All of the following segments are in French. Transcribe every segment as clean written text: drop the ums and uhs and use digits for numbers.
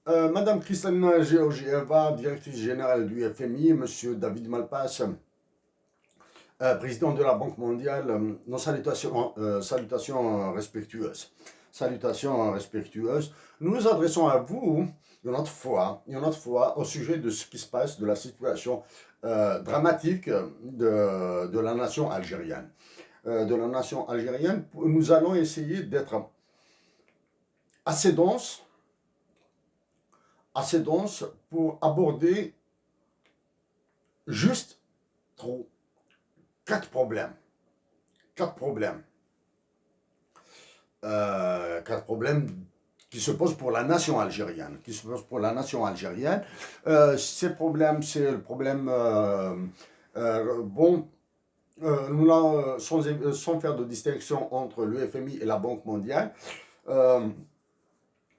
Madame Kristalina Georgieva, directrice générale du FMI, Monsieur David Malpass, président de la Banque mondiale, nos salutations respectueuses. Salutations respectueuses. Nous nous adressons à vous une autre fois au sujet de ce qui se passe, de la situation dramatique de la nation algérienne. Nous allons essayer d'être assez dense, pour aborder juste trop quatre problèmes. Quatre problèmes. Quatre problèmes qui se posent pour la nation algérienne. Ces problèmes, c'est le problème. Sans faire de distinction entre le FMI et la Banque mondiale,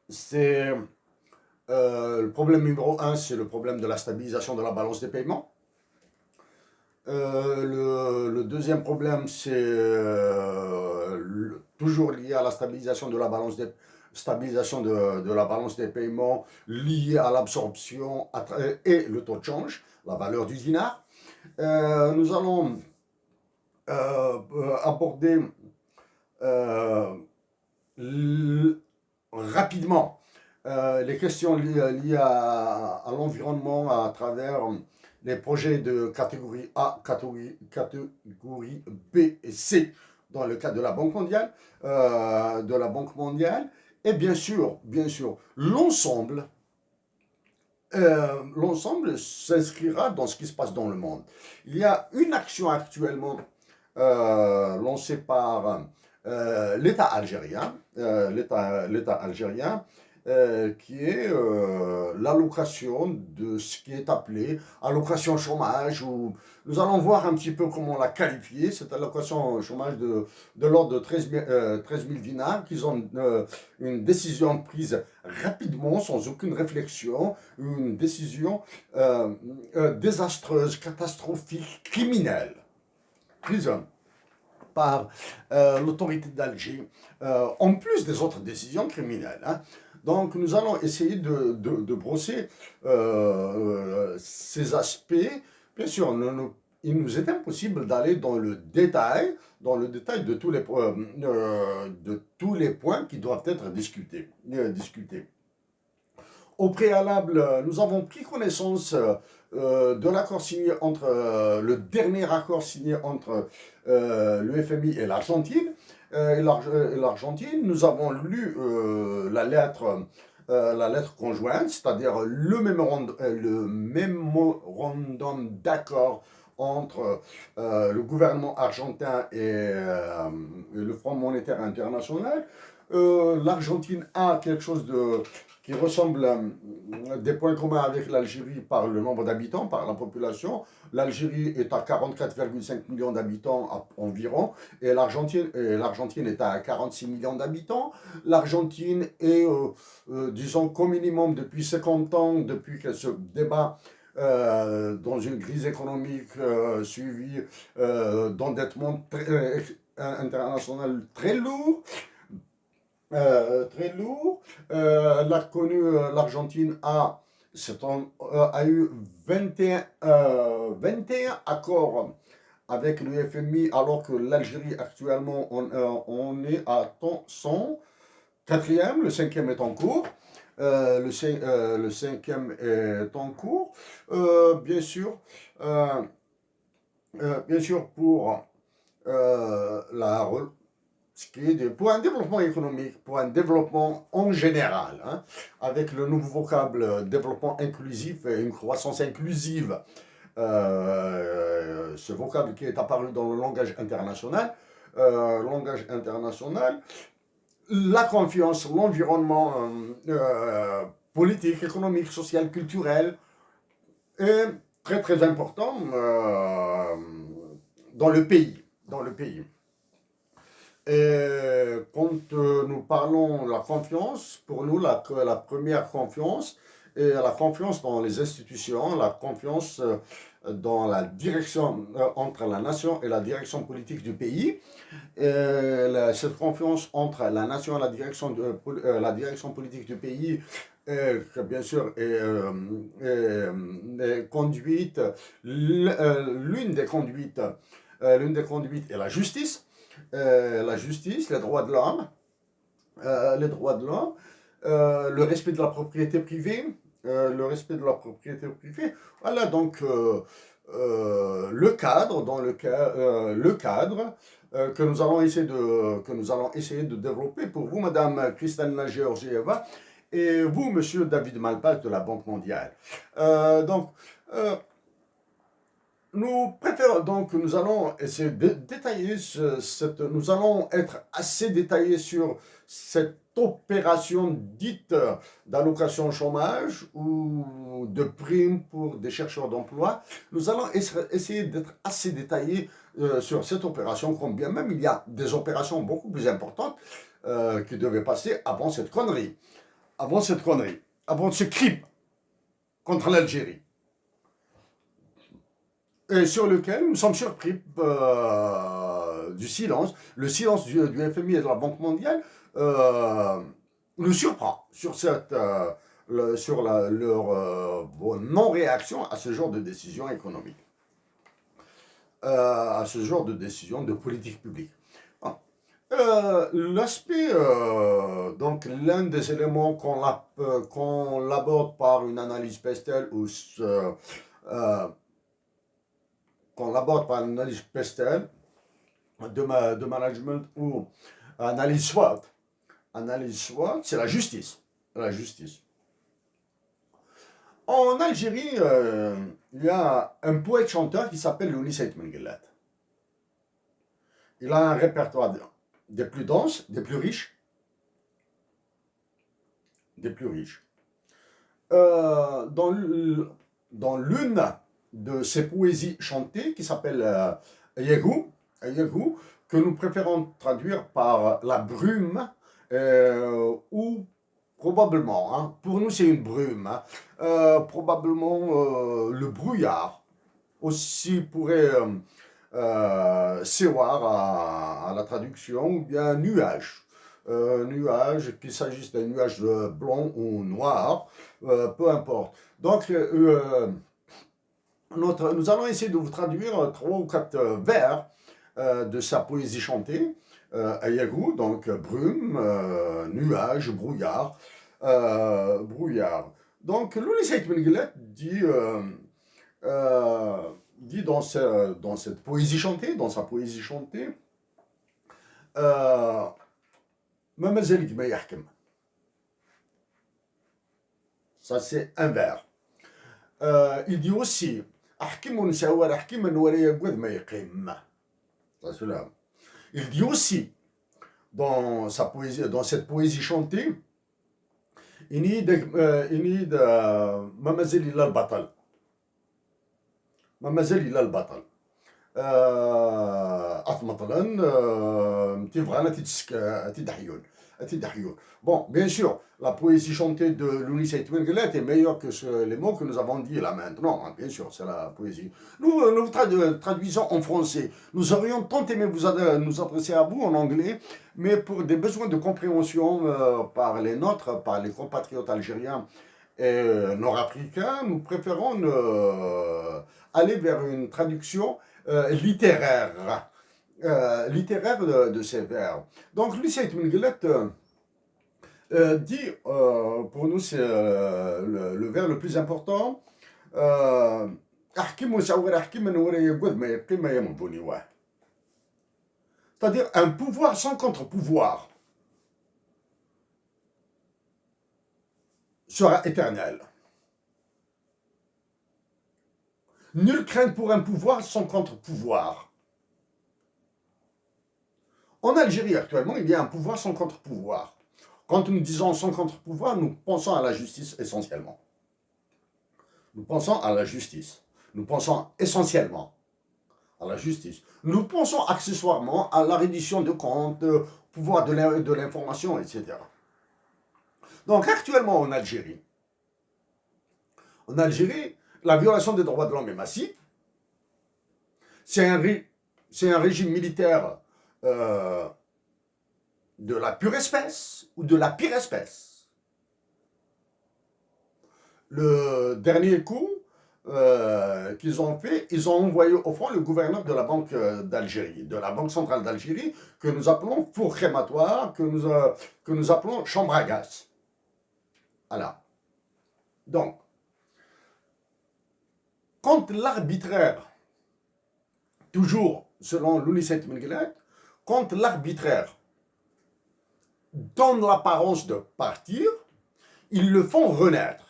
c'est le problème numéro un, c'est le problème de la stabilisation de la balance des paiements. Le deuxième problème, c'est toujours lié à la stabilisation de la balance de la balance des paiements, lié à l'absorption et le taux de change, la valeur du dinar. Nous allons aborder rapidement les questions liées à l'environnement à travers les projets de catégorie A, catégorie B et C dans le cadre de la Banque mondiale, et bien sûr, l'ensemble s'inscrira dans ce qui se passe dans le monde. Il y a une action actuellement lancée par l'État algérien, qui est l'allocation de ce qui est appelé allocation chômage, ou nous allons voir un petit peu comment la qualifier, cette allocation chômage de l'ordre de 13 000 dinars, qu'ils ont une décision prise rapidement, sans aucune réflexion, une décision désastreuse, catastrophique, criminelle, prise par l'autorité d'Alger, en plus des autres décisions criminelles. Donc nous allons essayer de brosser ces aspects. Bien sûr, il nous est impossible d'aller dans le détail de tous les points qui doivent être discutés. Au préalable, nous avons pris connaissance de l'accord signé le dernier accord signé entre le FMI et l'Argentine. Nous avons lu la lettre conjointe, c'est-à-dire le mémorandum d'accord entre le gouvernement argentin et le Fonds monétaire international. L'Argentine a quelque chose qui ressemble des points communs avec l'Algérie par le nombre d'habitants, par la population. L'Algérie est à 44,5 millions d'habitants environ, et l'Argentine est à 46 millions d'habitants. L'Argentine est, disons qu'au minimum depuis 50 ans, depuis qu'elle se débat dans une crise économique suivie d'endettement international très lourd. L'Argentine a eu 21 accords avec le FMI, alors que l'Algérie actuellement on est à son quatrième, le cinquième est en cours. Le cinquième est en cours. Bien sûr, pour pour un développement économique, pour un développement en général, avec le nouveau vocable développement inclusif et une croissance inclusive, ce vocable qui est apparu dans le langage international, la confiance, l'environnement politique, économique, social, culturel est très très important dans le pays. Et quand nous parlons de la confiance, pour nous, la première confiance est la confiance dans les institutions, la confiance dans la direction entre la nation et la direction politique du pays. Cette confiance entre la nation et la direction politique du pays bien sûr, est conduite, l'une des conduites est la justice, les droits de l'homme, le respect de la propriété privée, le respect de la propriété privée. Voilà donc le cadre que nous allons essayer de développer pour vous, Madame Kristalina Georgieva, et vous, Monsieur David Malpass de la Banque mondiale. Donc, nous préférons donc, nous allons essayer de détailler nous allons être assez détaillés sur cette opération dite d'allocation chômage ou de prime pour des chercheurs d'emploi. Nous allons essayer d'être assez détaillés sur cette opération, quand bien même il y a des opérations beaucoup plus importantes qui devaient passer avant cette connerie, avant ce crime contre l'Algérie, et sur lequel nous sommes surpris du silence. Le silence du FMI et de la Banque mondiale nous surprend sur, leur non-réaction à ce genre de décision économique, à ce genre de décision de politique publique. L'aspect, donc l'un des éléments qu'on l'aborde par une analyse Pestel ou qu'on l'aborde par une analyse Pestel de management ou analyse SWOT. Analyse SWOT, c'est la justice. La justice. En Algérie, il y a un poète-chanteur qui s'appelle Lounis Saïd Menguellat. Il a un répertoire des plus denses, des plus riches. Dans l'une de ses poésies chantées, qui s'appelle Yegou, que nous préférons traduire par la brume, ou probablement, hein, pour nous c'est une brume, hein, probablement le brouillard, aussi pourrait sevoir à la traduction, ou bien nuage. Nuage, qu'il s'agisse d'un nuage blanc ou noir, peu importe. Donc, nous allons essayer de vous traduire 3 ou 4 vers de sa poésie chantée, Ayagou, donc brume, nuage, brouillard. Donc, Loulis Saïd Menguellat dit dans cette poésie chantée, Mamazalik ma yahkem. Ça, c'est un vers. Il dit aussi il dit aussi dans cette poésie chantée, bon, bien sûr, la poésie chantée de Lounis Saïd Menguellat est meilleure que les mots que nous avons dit là maintenant. Hein, bien sûr, c'est la poésie. Nous traduisons en français. Nous aurions tant aimé nous adresser à vous en anglais, mais pour des besoins de compréhension par les nôtres, par les compatriotes algériens et nord-africains, nous préférons aller vers une traduction littéraire de ces vers. Donc, Lounis Saïd Menguellat dit, pour nous c'est le vers le plus important, c'est-à-dire un pouvoir sans contre-pouvoir sera éternel. Nulle crainte pour un pouvoir sans contre-pouvoir. En Algérie actuellement, il y a un pouvoir sans contre-pouvoir. Quand nous disons sans contre-pouvoir, nous pensons à la justice essentiellement. Nous pensons à la justice. Nous pensons essentiellement à la justice. Nous pensons accessoirement à la reddition de comptes, pouvoir de l'information, etc. Donc actuellement en Algérie, la violation des droits de l'homme est massive. C'est un régime militaire de la pure espèce ou de la pire espèce. Le dernier coup qu'ils ont fait, ils ont envoyé au front le gouverneur de la Banque d'Algérie, de la Banque centrale d'Algérie, que nous appelons four crématoire, que nous appelons chambre à gaz. Voilà. Donc, quand l'arbitraire, toujours selon l'UNICEF Minglet, quand l'arbitraire donne l'apparence de partir, ils le font renaître.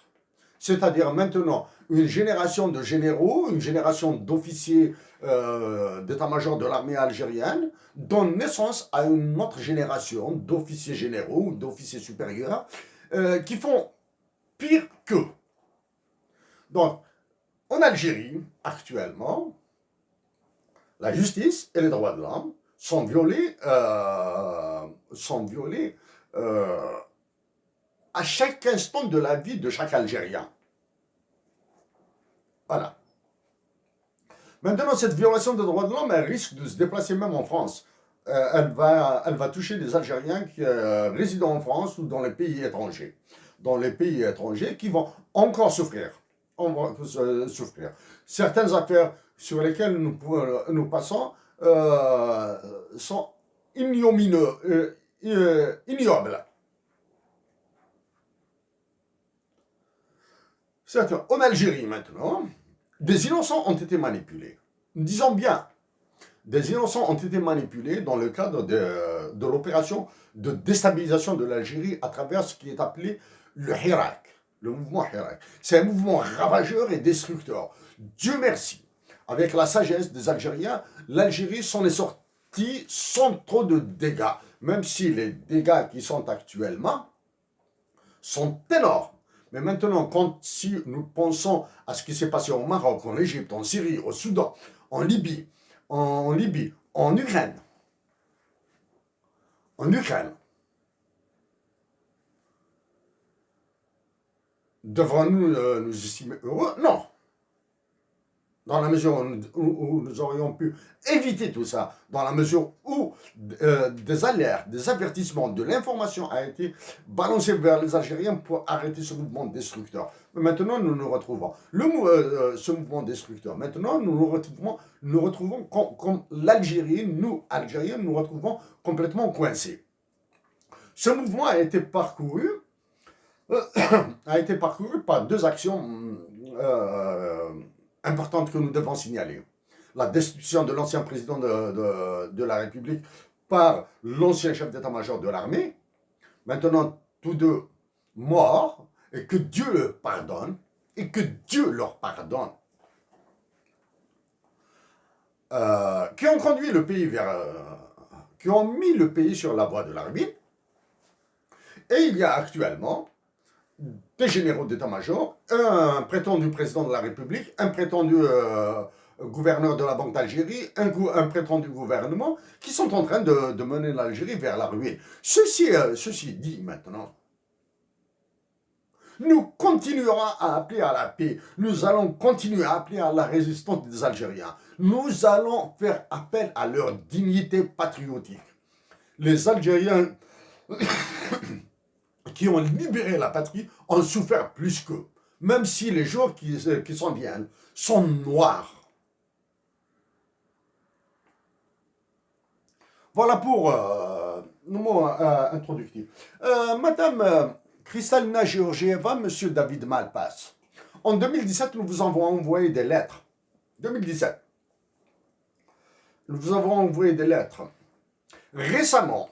C'est-à-dire maintenant, une génération de généraux, une génération d'officiers d'état-major de l'armée algérienne donne naissance à une autre génération d'officiers généraux, d'officiers supérieurs, qui font pire qu'eux. Donc, en Algérie, actuellement, la justice et les droits de l'homme sont violés à chaque instant de la vie de chaque Algérien. Voilà. Maintenant, cette violation des droits de l'homme, elle risque de se déplacer même en France. Elle va toucher des Algériens qui résident en France ou dans les pays étrangers. Dans les pays étrangers qui vont encore souffrir. Souffrir. Certaines affaires sur lesquelles nous passons sont ignominieuses, ignobles. En Algérie maintenant, des innocents ont été manipulés. Disons bien, des innocents ont été manipulés dans le cadre de l'opération de déstabilisation de l'Algérie à travers ce qui est appelé le Hirak, le mouvement Hirak. C'est un mouvement ravageur et destructeur. Dieu merci, avec la sagesse des Algériens, l'Algérie s'en est sortie sans trop de dégâts, même si les dégâts qui sont actuellement sont énormes. Mais maintenant, si nous pensons à ce qui s'est passé au Maroc, en Égypte, en Syrie, au Soudan, en Libye, en Ukraine, devrons-nous nous estimer heureux? Non. Dans la mesure où nous aurions pu éviter tout ça, dans la mesure où des alertes, des avertissements, de l'information a été balancée vers les Algériens pour arrêter ce mouvement destructeur. Mais maintenant, nous nous retrouvons. Ce mouvement destructeur, maintenant, nous nous retrouvons comme l'Algérie, nous, Algériens, nous retrouvons complètement coincés. Ce mouvement a été parcouru par deux actions importante que nous devons signaler. La destitution de l'ancien président de la République par l'ancien chef d'état-major de l'armée, maintenant tous deux morts, et que Dieu leur pardonne, qui ont conduit le pays qui ont mis le pays sur la voie de l'arbitre. Et il y a actuellement des généraux d'état-major, un prétendu président de la République, un prétendu gouverneur de la Banque d'Algérie, un prétendu gouvernement, qui sont en train de mener l'Algérie vers la ruine. Ceci dit maintenant, nous continuerons à appeler à la paix, nous allons continuer à appeler à la résistance des Algériens, nous allons faire appel à leur dignité patriotique. Les Algériens qui ont libéré la patrie ont souffert plus qu'eux, même si les jours qui s'en viennent sont noirs. Voilà pour nos mots introductifs. Madame Kristalina Georgieva, Monsieur David Malpass, en 2017, nous vous avons envoyé des lettres. 2017. Nous vous avons envoyé des lettres. Récemment,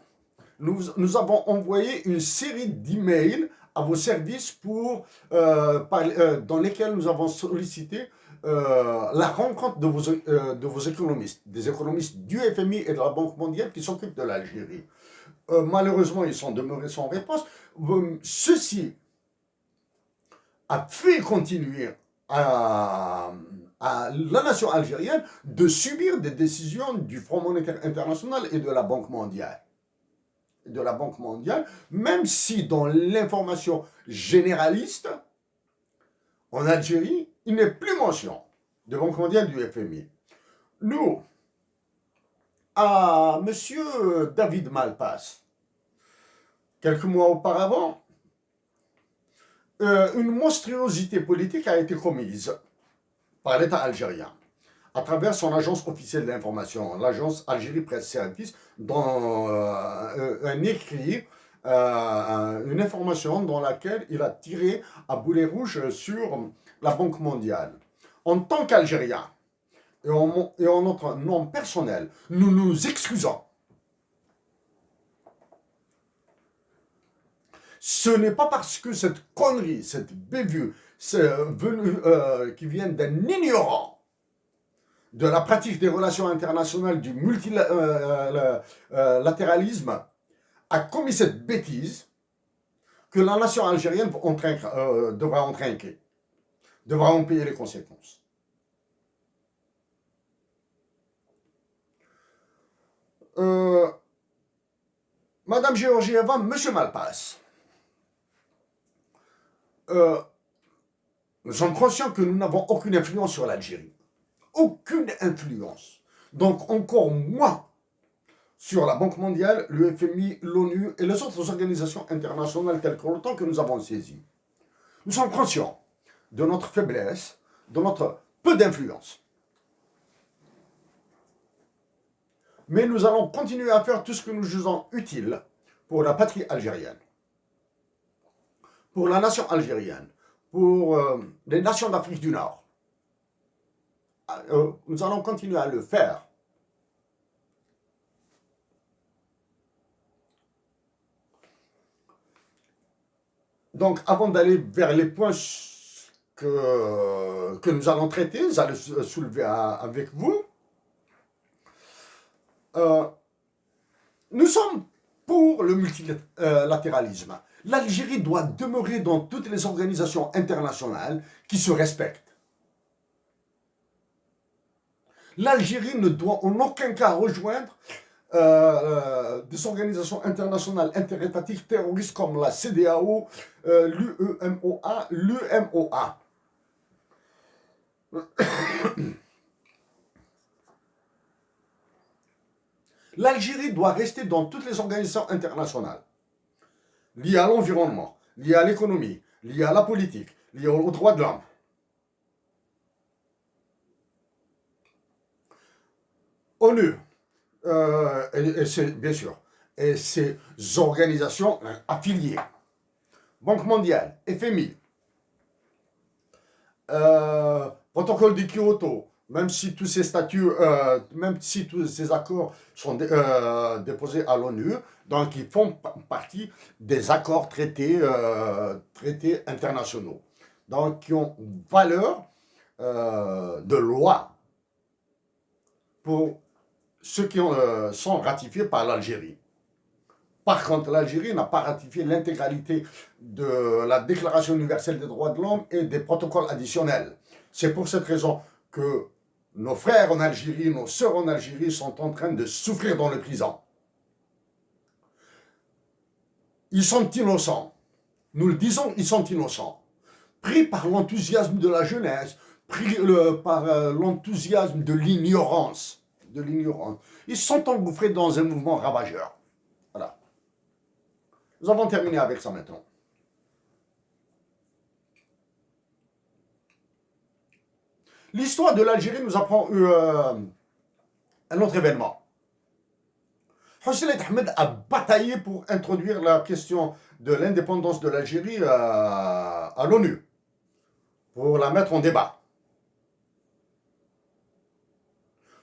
nous avons envoyé une série d'emails à vos services dans lesquels nous avons sollicité la rencontre de vos économistes, des économistes du FMI et de la Banque mondiale qui s'occupent de l'Algérie. Malheureusement, ils sont demeurés sans réponse. Ceci a fait continuer à la nation algérienne de subir des décisions du Fonds monétaire international et de la Banque mondiale. Même si dans l'information généraliste, en Algérie, il n'est plus mention de Banque mondiale du FMI. Nous, à M. David Malpass, quelques mois auparavant, une monstruosité politique a été commise par l'État algérien à travers son agence officielle d'information, l'agence Algérie Presse Service, dans un écrit, une information dans laquelle il a tiré à boulet rouge sur la Banque mondiale. En tant qu'Algériens, et en notre nom personnel, nous nous excusons. Ce n'est pas parce que cette connerie, cette bévue, qui vient d'un ignorant de la pratique des relations internationales, du multilatéralisme, a commis cette bêtise que la nation algérienne devra en trinquer, devra en payer les conséquences. Madame Georgieva, Monsieur Malpass, nous sommes conscients que nous n'avons aucune influence sur l'Algérie. Aucune influence. Donc encore moins sur la Banque mondiale, le FMI, l'ONU et les autres organisations internationales telles que longtemps que nous avons saisies. Nous sommes conscients de notre faiblesse, de notre peu d'influence. Mais nous allons continuer à faire tout ce que nous jugeons utile pour la patrie algérienne, pour la nation algérienne, pour les nations d'Afrique du Nord. Nous allons continuer à le faire. Donc, avant d'aller vers les points que nous allons traiter, j'allais soulever avec vous, nous sommes pour le multilatéralisme. L'Algérie doit demeurer dans toutes les organisations internationales qui se respectent. L'Algérie ne doit en aucun cas rejoindre des organisations internationales interétatiques terroristes comme la CEDEAO, l'UEMOA. L'Algérie doit rester dans toutes les organisations internationales liées à l'environnement, liées à l'économie, liées à la politique, liées aux droits de l'homme. ONU, et c'est bien sûr, et ces organisations affiliées, Banque mondiale, FMI, protocole de Kyoto, même si tous ces statuts, même si tous ces accords sont déposés à l'ONU, donc ils font partie des accords traités internationaux, donc qui ont valeur de loi pour ceux qui sont ratifiés par l'Algérie. Par contre, l'Algérie n'a pas ratifié l'intégralité de la Déclaration universelle des droits de l'homme et des protocoles additionnels. C'est pour cette raison que nos frères en Algérie, nos sœurs en Algérie sont en train de souffrir dans les prisons. Ils sont innocents. Nous le disons, ils sont innocents. Pris par l'enthousiasme de la jeunesse, pris par l'enthousiasme de l'ignorance. Ils sont engouffrés dans un mouvement ravageur. Voilà. Nous avons terminé avec ça maintenant. L'histoire de l'Algérie nous apprend un autre événement. Hossein Ahmed a bataillé pour introduire la question de l'indépendance de l'Algérie à l'ONU, pour la mettre en débat.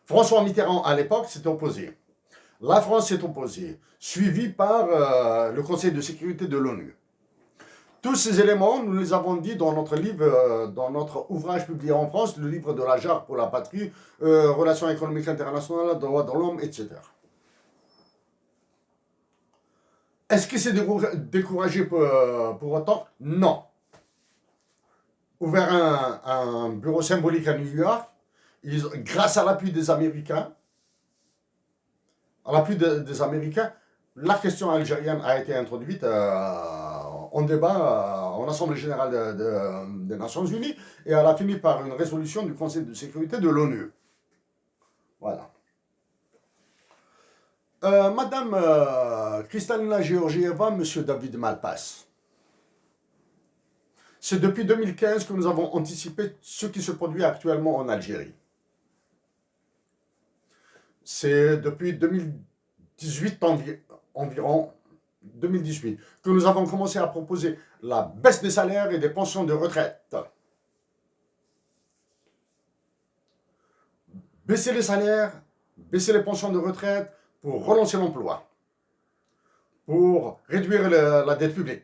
François Mitterrand, à l'époque, s'est opposé. La France s'est opposée, suivie par le Conseil de sécurité de l'ONU. Tous ces éléments, nous les avons dit dans notre livre, dans notre ouvrage publié en France, le livre de la JAR pour la patrie, Relations économiques internationales, droits de l'homme, etc. Est-ce que c'est découragé pour autant? Non. Ouvert un bureau symbolique à New York, grâce à l'appui des Américains, la question algérienne a été introduite en débat en Assemblée générale des Nations Unies et elle a fini par une résolution du Conseil de sécurité de l'ONU. Voilà. Madame Kristalina Georgieva, Monsieur David Malpass. C'est depuis 2015 que nous avons anticipé ce qui se produit actuellement en Algérie. C'est depuis 2018 environ, 2018, que nous avons commencé à proposer la baisse des salaires et des pensions de retraite. Baisser les salaires, baisser les pensions de retraite pour relancer l'emploi, pour réduire la dette publique.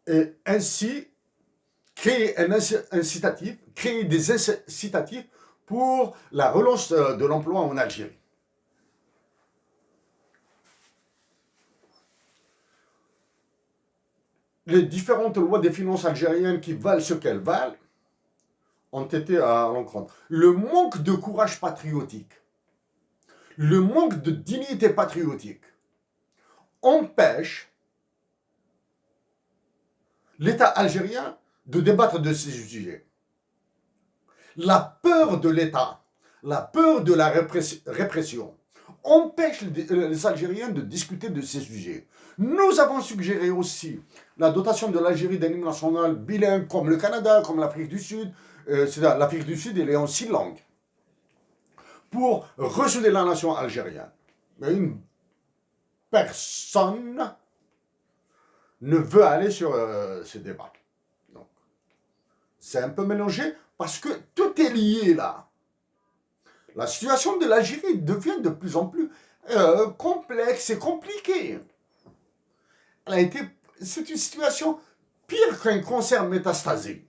Et ainsi, créer des incitatifs pour la relance de l'emploi en Algérie. Les différentes lois des finances algériennes qui valent ce qu'elles valent ont été à l'encontre. Le manque de courage patriotique, le manque de dignité patriotique empêche l'État algérien de débattre de ces sujets. La peur de l'État, la peur de la répression empêche les Algériens de discuter de ces sujets. Nous avons suggéré aussi la dotation de l'Algérie d'un hymne national bilingue comme le Canada, comme l'Afrique du Sud. L'Afrique du Sud, elle est en 6 langues. Pour ressouder la nation algérienne. Mais une personne ne veut aller sur ces débats. Donc, c'est un peu mélangé parce que tout est lié là. La situation de l'Algérie devient de plus en plus complexe et compliquée. C'est une situation pire qu'un cancer métastasé.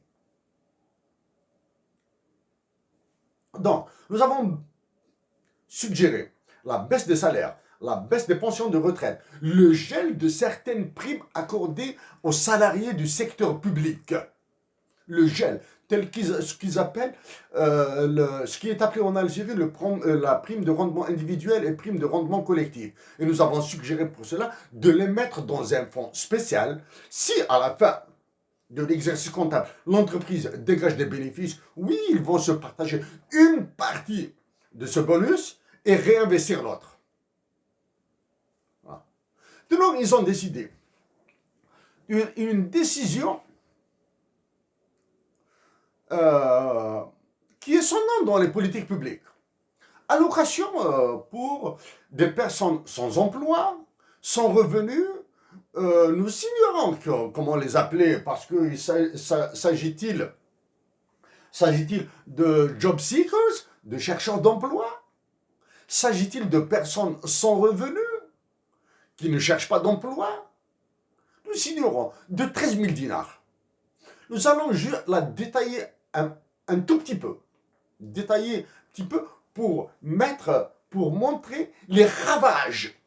Donc, nous avons suggéré la baisse des salaires, la baisse des pensions de retraite, le gel de certaines primes accordées aux salariés du secteur public. Le gel, ce qu'ils appellent, ce qui est appelé en Algérie la prime de rendement individuel et prime de rendement collectif. Et nous avons suggéré pour cela de les mettre dans un fonds spécial. Si à la fin de l'exercice comptable, l'entreprise dégage des bénéfices, oui, ils vont se partager une partie de ce bonus et réinvestir l'autre. Voilà. Donc, ils ont décidé une décision qui est son nom dans les politiques publiques. Allocation pour des personnes sans emploi, sans revenus. Nous ignorons comment les appeler parce que s'agit-il de job seekers, de chercheurs d'emploi? S'agit-il de personnes sans revenus qui ne cherchent pas d'emploi? Nous ignorons. De 13 000 dinars. Nous allons la détailler un tout petit peu. Détailler un petit peu pour montrer les ravages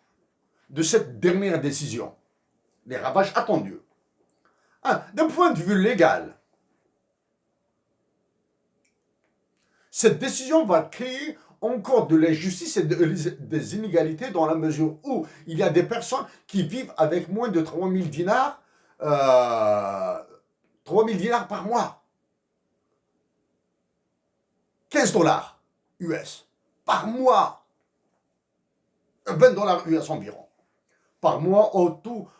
de cette dernière décision. Les ravages attendus. D'un point de vue légal, cette décision va créer encore de l'injustice et des inégalités dans la mesure où il y a des personnes qui vivent avec moins de 3 000 dinars, 3 000 dinars par mois. 15 dollars US par mois. 20 dollars US environ. Par mois au taux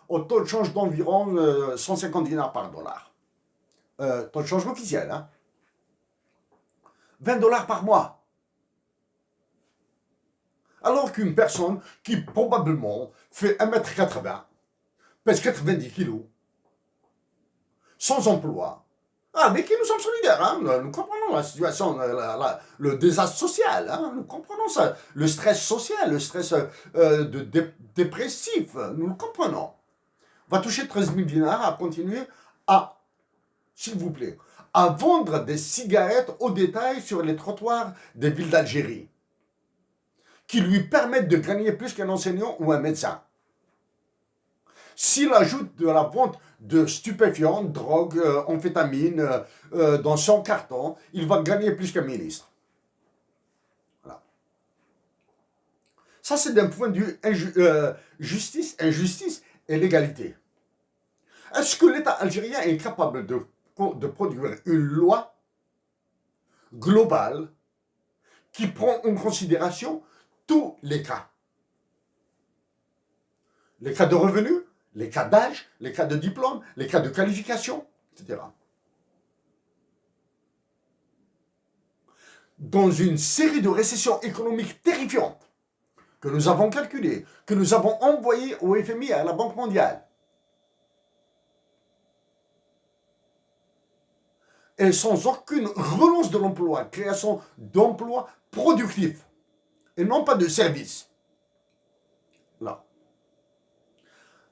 de change d'environ 150 dinars par dollar. Taux de change officiel, hein. 20 dollars par mois. Alors qu'une personne qui probablement fait 1m80, pèse 90 kilos, sans emploi, mais qui nous sommes solidaires, hein, nous comprenons la situation, le désastre social, hein, nous comprenons ça, le stress social, le stress dépressif, nous le comprenons. Va toucher 13 000 dinars à continuer à, s'il vous plaît, à vendre des cigarettes au détail sur les trottoirs des villes d'Algérie, qui lui permettent de gagner plus qu'un enseignant ou un médecin. S'il ajoute de la vente de stupéfiants, drogue, amphétamines dans son carton, il va gagner plus qu'un ministre. Voilà. Ça, c'est d'un point de vue justice, injustice et légalité. Est-ce que l'État algérien est capable de produire une loi globale qui prend en considération tous les cas? Les cas de revenus, les cas d'âge, les cas de diplôme, les cas de qualification, etc. Dans une série de récessions économiques terrifiantes que nous avons calculées, que nous avons envoyées au FMI et à la Banque mondiale, et sans aucune relance de l'emploi, création d'emplois productifs, et non pas de services. Là.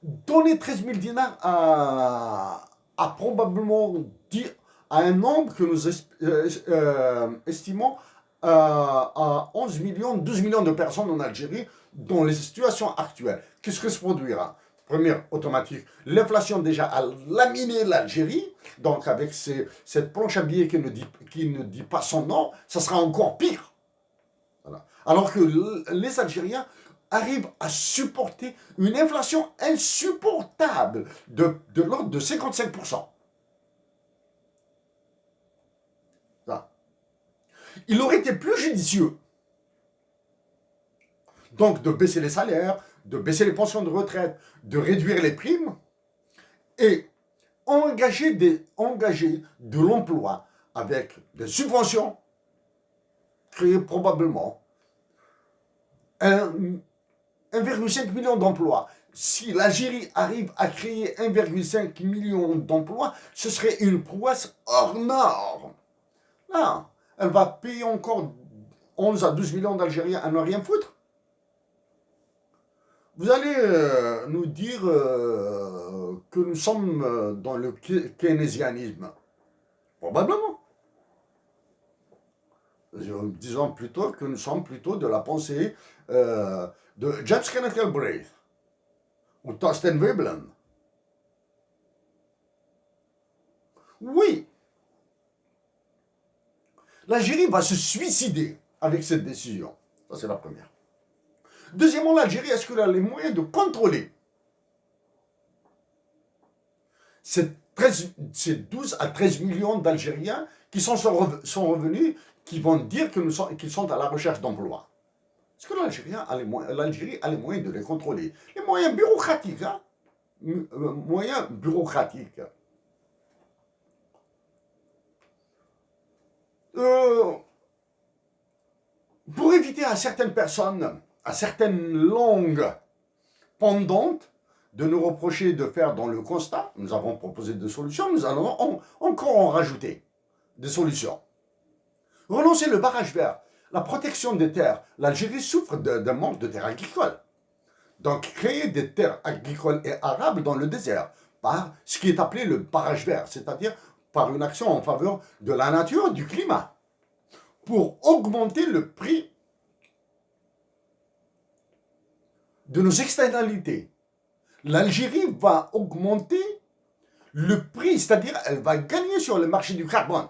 Donner 13 000 dinars à probablement dire à un nombre que nous estimons à 11 millions, 12 millions de personnes en Algérie dans les situations actuelles. Qu'est-ce que se produira? Première automatique, l'inflation déjà a laminé l'Algérie, donc avec cette planche à billets qui ne dit pas son nom, ça sera encore pire. Voilà. Alors que les Algériens arrivent à supporter une inflation insupportable de l'ordre de 55%. Ça. Il aurait été plus judicieux donc de baisser les salaires, de baisser les pensions de retraite, de réduire les primes et engager de l'emploi avec des subventions, créer probablement 1,5 million d'emplois. Si l'Algérie arrive à créer 1,5 million d'emplois, ce serait une prouesse hors norme. Là, elle va payer encore 11 à 12 millions d'Algériens à ne rien foutre. Vous allez nous dire que nous sommes dans le keynésianisme. Probablement. Disons plutôt que nous sommes plutôt de la pensée de James Kenneth Galbraith ou Thorstein Veblen. Oui, l'Algérie va se suicider avec cette décision. Ça, c'est la première. Deuxièmement, l'Algérie, est-ce qu'elle a les moyens de contrôler ces 12 à 13 millions d'Algériens qui sont revenus, qui vont dire qu'ils sont à la recherche d'emploi? Est-ce que l'Algérie a les moyens de les contrôler? Les moyens bureaucratiques, hein? Moyens bureaucratiques. Pour éviter à certaines personnes, à certaines langues pendantes, de nous reprocher de faire dans le constat, nous avons proposé des solutions, nous allons encore en rajouter des solutions. Relancer le barrage vert, la protection des terres. L'Algérie souffre d'un manque de terres agricoles. Donc créer des terres agricoles et arables dans le désert par ce qui est appelé le barrage vert, c'est-à-dire par une action en faveur de la nature, du climat, pour augmenter le prix de nos externalités. L'Algérie va augmenter le prix, c'est-à-dire elle va gagner sur le marché du carbone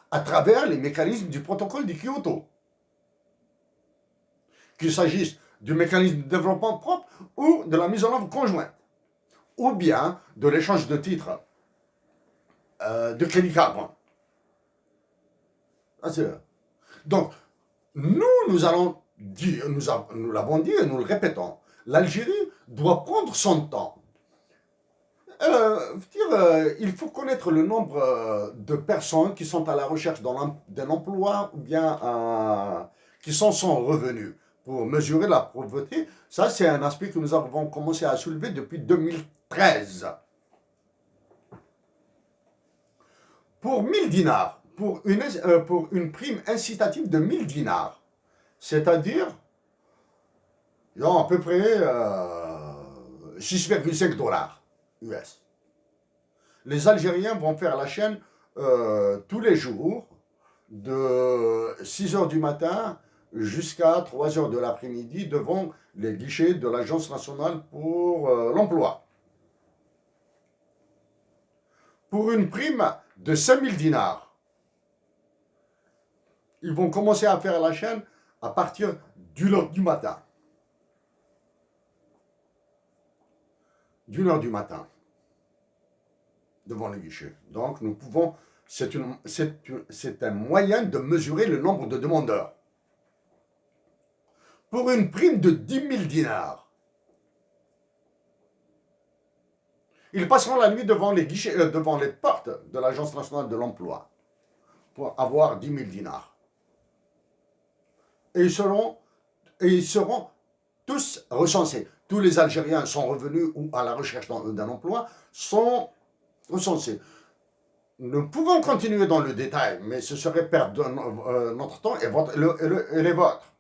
à travers les mécanismes du protocole de Kyoto. Qu'il s'agisse du mécanisme de développement propre ou de la mise en œuvre conjointe, ou bien de l'échange de titres de crédit carbone. Donc, nous allons dire, nous l'avons dit et nous le répétons, l'Algérie doit prendre son temps. Il faut connaître le nombre de personnes qui sont à la recherche d'un emploi ou bien qui sont sans revenus pour mesurer la pauvreté. Ça, c'est un aspect que nous avons commencé à soulever depuis 2013. Pour 1000 dinars, pour une prime incitative de 1000 dinars, c'est-à-dire à peu près 6,5 dollars US. Les Algériens vont faire la chaîne tous les jours de 6 h du matin jusqu'à 3 h de l'après-midi devant les guichets de l'Agence nationale pour l'emploi. Pour une prime de 5000 dinars, ils vont commencer à faire la chaîne à partir d'une heure du matin. D'une heure du matin, devant les guichets. Donc nous pouvons, c'est un moyen de mesurer le nombre de demandeurs. Pour une prime de 10 000 dinars, Ils passeront la nuit devant les guichets, devant les portes de l'Agence nationale de l'emploi pour avoir 10 000 dinars. Et ils seront tous recensés. Tous les Algériens sont revenus ou à la recherche d'un emploi sont recensés. Nous pouvons continuer dans le détail, mais ce serait perdre notre temps et les vôtres.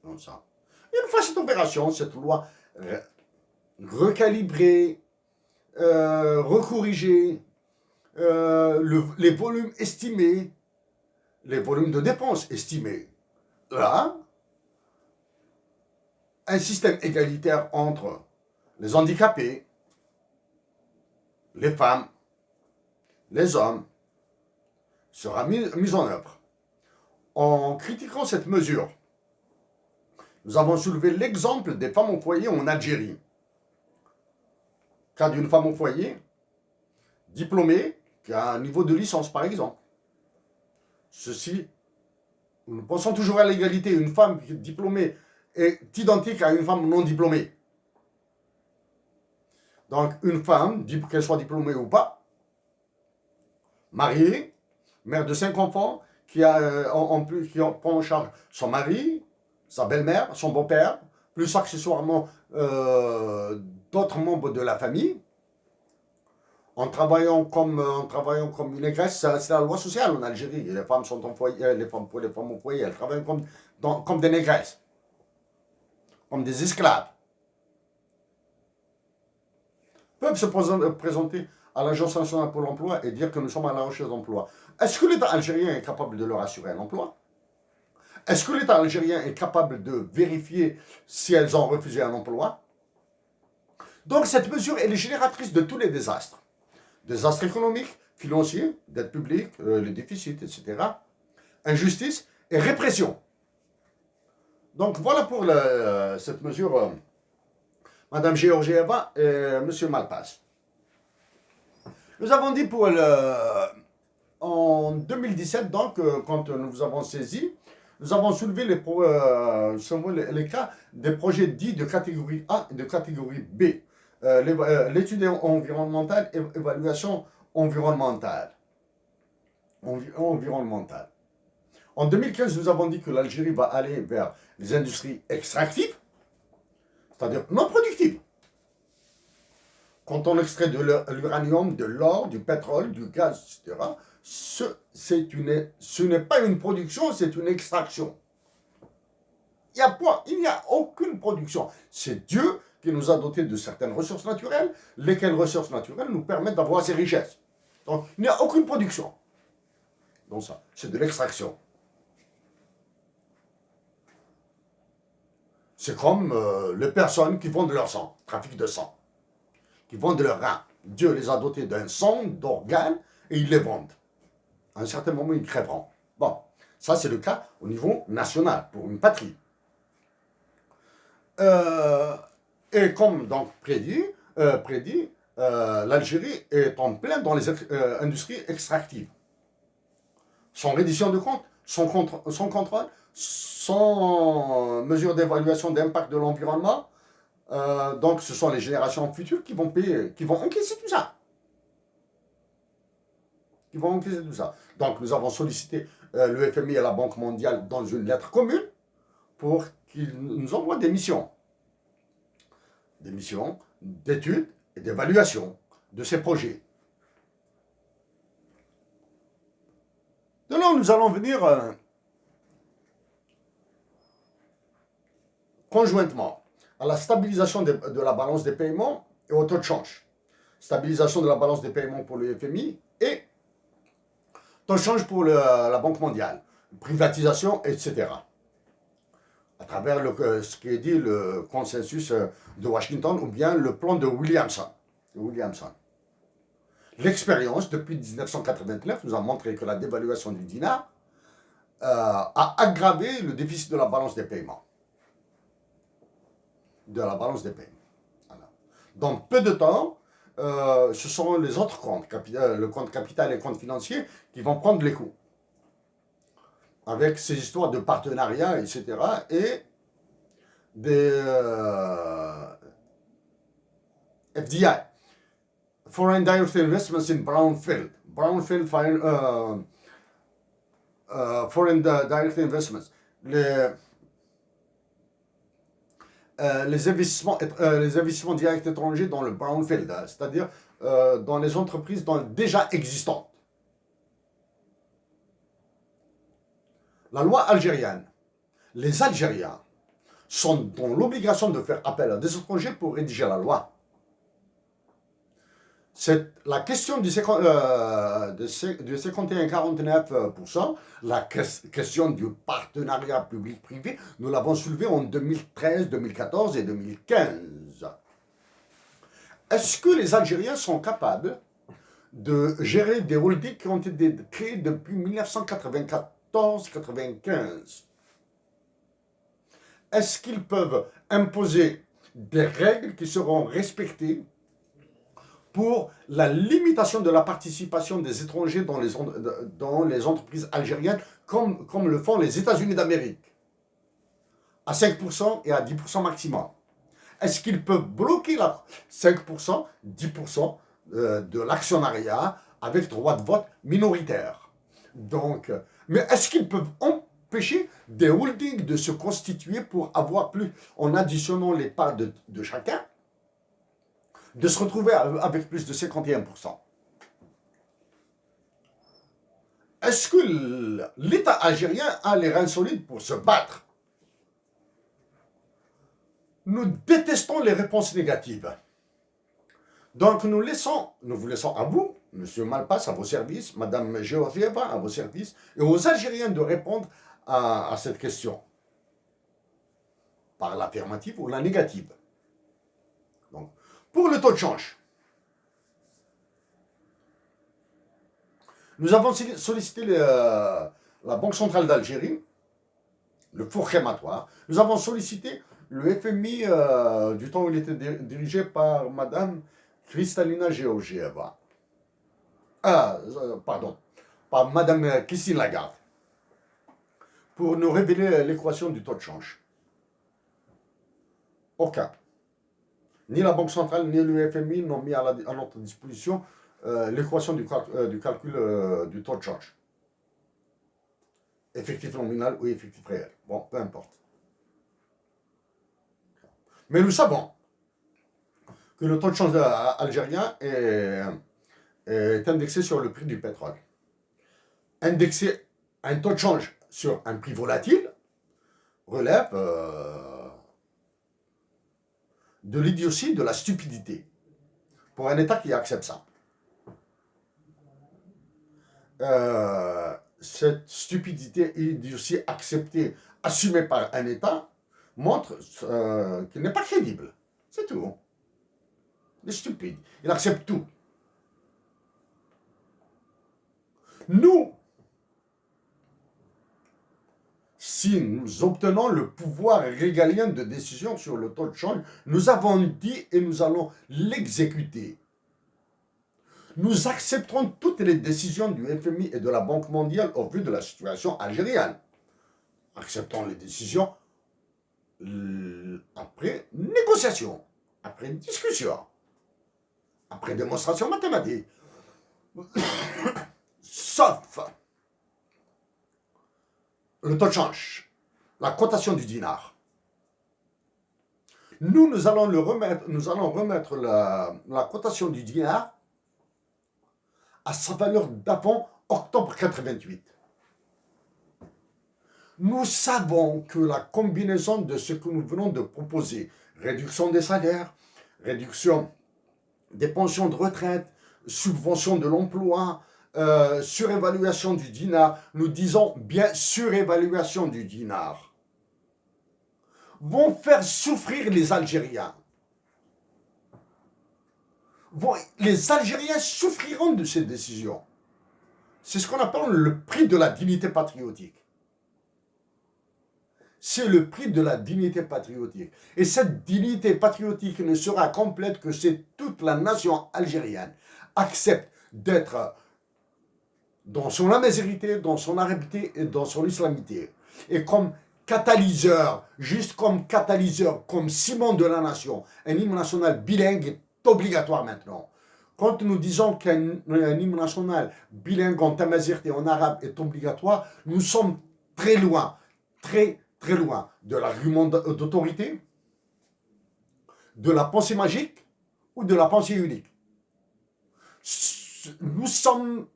Donc ça. Une fois cette opération, cette loi recalibrée, recorrigée, les volumes estimés, les volumes de dépenses estimés, là, un système égalitaire entre les handicapés, les femmes, les hommes, sera mis en œuvre. En critiquant cette mesure, nous avons soulevé l'exemple des femmes au foyer en Algérie. Cas d'une femme au foyer, diplômée, qui a un niveau de licence par exemple. Ceci, nous pensons toujours à l'égalité. Une femme diplômée est identique à une femme non diplômée. Donc une femme, qu'elle soit diplômée ou pas, mariée, mère de 5 enfants, qui prend en charge son mari, sa belle-mère, son beau-père, plus accessoirement d'autres membres de la famille, en travaillant comme une négresse. C'est la loi sociale en Algérie. Les femmes sont en foyer, les femmes au foyer, elles travaillent comme des négresses, comme des esclaves. Peuvent se présenter à l'Agence nationale pour l'emploi et dire que nous sommes à la recherche d'emploi. Est-ce que l'État algérien est capable de leur assurer un emploi? Est-ce que l'État algérien est capable de vérifier si elles ont refusé un emploi? Donc cette mesure, elle est génératrice de tous les désastres. Désastres économiques, financiers, dette publique, les déficits, etc. Injustice et répression. Donc voilà pour cette mesure, Madame Georgieva et Monsieur Malpass. Nous avons dit en 2017, donc, quand nous vous avons saisi, nous avons soulevé les cas des projets dits de catégorie A et de catégorie B. L'étude environnementale et évaluation environnementale. En 2015, nous avons dit que l'Algérie va aller vers les industries extractives, c'est-à-dire non productives. Quand on extrait de l'uranium, de l'or, du pétrole, du gaz, etc., ce n'est pas une production, c'est une extraction. Il n'y a aucune production. C'est Dieu qui nous a dotés de certaines ressources naturelles, lesquelles ressources naturelles nous permettent d'avoir ces richesses. Donc, il n'y a aucune production. Donc ça, c'est de l'extraction. C'est comme les personnes qui vendent leur sang, trafic de sang, qui vendent leurs reins. Dieu les a dotés d'un sang, d'organes, et ils les vendent. À un certain moment, ils crèveront. Bon, ça c'est le cas au niveau national, pour une patrie. Et comme donc prédit, l'Algérie est en plein dans les industries extractives. Sans reddition de compte, sans contrôle, sans mesure d'évaluation d'impact de l'environnement. Donc ce sont les générations futures qui vont payer, qui vont encaisser tout ça. Donc nous avons sollicité le FMI et la Banque mondiale dans une lettre commune pour qu'ils nous envoient des missions d'études et d'évaluation de ces projets. Donc nous allons venir conjointement à la stabilisation de la balance des paiements et au taux de change. Stabilisation de la balance des paiements pour le FMI et taux de change pour la Banque mondiale. Privatisation, etc. À travers ce qui est dit le consensus de Washington ou bien le plan de Williamson. L'expérience depuis 1989 nous a montré que la dévaluation du dinar a aggravé le déficit de la balance des paiements. Voilà. Dans peu de temps, ce sont les autres comptes, le compte capital et le compte financier, qui vont prendre les coups. Avec ces histoires de partenariat, etc. et FDI, Foreign Direct Investments in Brownfield. Brownfield Foreign Direct Investments. Les investissements directs étrangers dans le brownfield, c'est-à-dire dans les entreprises déjà existantes. La loi algérienne, les Algériens sont dans l'obligation de faire appel à des étrangers pour rédiger la loi. C'est la question du 51-49%, la question du partenariat public-privé, nous l'avons soulevé en 2013, 2014 et 2015. Est-ce que les Algériens sont capables de gérer des holdings qui ont été créés depuis 1994-95? Est-ce qu'ils peuvent imposer des règles qui seront respectées pour la limitation de la participation des étrangers dans les entreprises algériennes, comme le font les États-Unis d'Amérique, à 5% et à 10% maximum? Est-ce qu'ils peuvent bloquer 5%, 10% de l'actionnariat avec droit de vote minoritaire? Donc, mais est-ce qu'ils peuvent empêcher des holdings de se constituer pour avoir plus, en additionnant les parts de chacun, de se retrouver avec plus de 51%? Est-ce que l'État algérien a les reins solides pour se battre? Nous détestons les réponses négatives. Donc nous vous laissons à vous, M. Malpass, à vos services, Mme Georgieva, à vos services, et aux Algériens de répondre à cette question, par l'affirmative ou la négative. Donc, pour le taux de change, nous avons sollicité la Banque centrale d'Algérie, le four crématoire. Nous avons sollicité le FMI du temps où il était dirigé par Mme Kristalina Georgieva. Pardon, par Mme Christine Lagarde, pour nous révéler l'équation du taux de change. Aucun. Ni la Banque centrale, ni le FMI n'ont mis à notre disposition l'équation du calcul du taux de change. Effectif nominal ou effectif réel. Bon, peu importe. Mais nous savons que le taux de change algérien est indexé sur le prix du pétrole. Indexer un taux de change sur un prix volatile relève de l'idiotie, de la stupidité, pour un État qui accepte ça. Cette stupidité et idiotie acceptée, assumée par un État, montre qu'il n'est pas crédible. C'est tout. Il est stupide. Il accepte tout. Nous, si nous obtenons le pouvoir régalien de décision sur le taux de change, nous avons dit et nous allons l'exécuter. Nous accepterons toutes les décisions du FMI et de la Banque mondiale au vu de la situation algérienne. Acceptons les décisions après négociation, après discussion, après démonstration mathématique. Sauf le taux de change, la cotation du dinar. Nous allons remettre la cotation du dinar à sa valeur d'avant octobre 88. Nous savons que la combinaison de ce que nous venons de proposer, réduction des salaires, réduction des pensions de retraite, subvention de l'emploi, surévaluation du dinar, nous disons bien surévaluation du dinar, vont faire souffrir les Algériens. Les Algériens souffriront de ces décisions. C'est ce qu'on appelle le prix de la dignité patriotique. C'est le prix de la dignité patriotique. Et cette dignité patriotique ne sera complète que si toute la nation algérienne accepte d'être dans son amazérité, dans son arabité et dans son islamité. Et comme catalyseur, juste comme catalyseur, comme ciment de la nation, un hymne national bilingue est obligatoire maintenant. Quand nous disons qu'un hymne national bilingue en tamazight et en arabe est obligatoire, nous sommes très loin, très très loin de l'argument d'autorité, de la pensée magique ou de la pensée unique. Nous sommes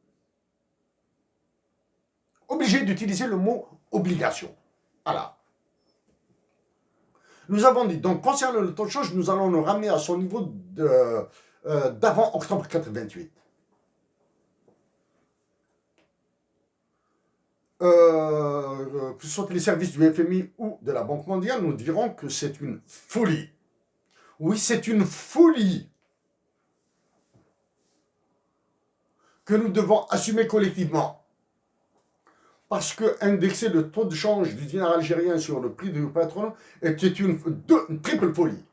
obligés d'utiliser le mot obligation. Voilà. Nous avons dit, donc concernant le taux de change, nous allons nous ramener à son niveau d'avant octobre 88. Que ce soit les services du FMI ou de la Banque mondiale, nous dirons que c'est une folie. Oui, c'est une folie que nous devons assumer collectivement. Parce que indexer le taux de change du dinar algérien sur le prix du pétrole était une triple folie.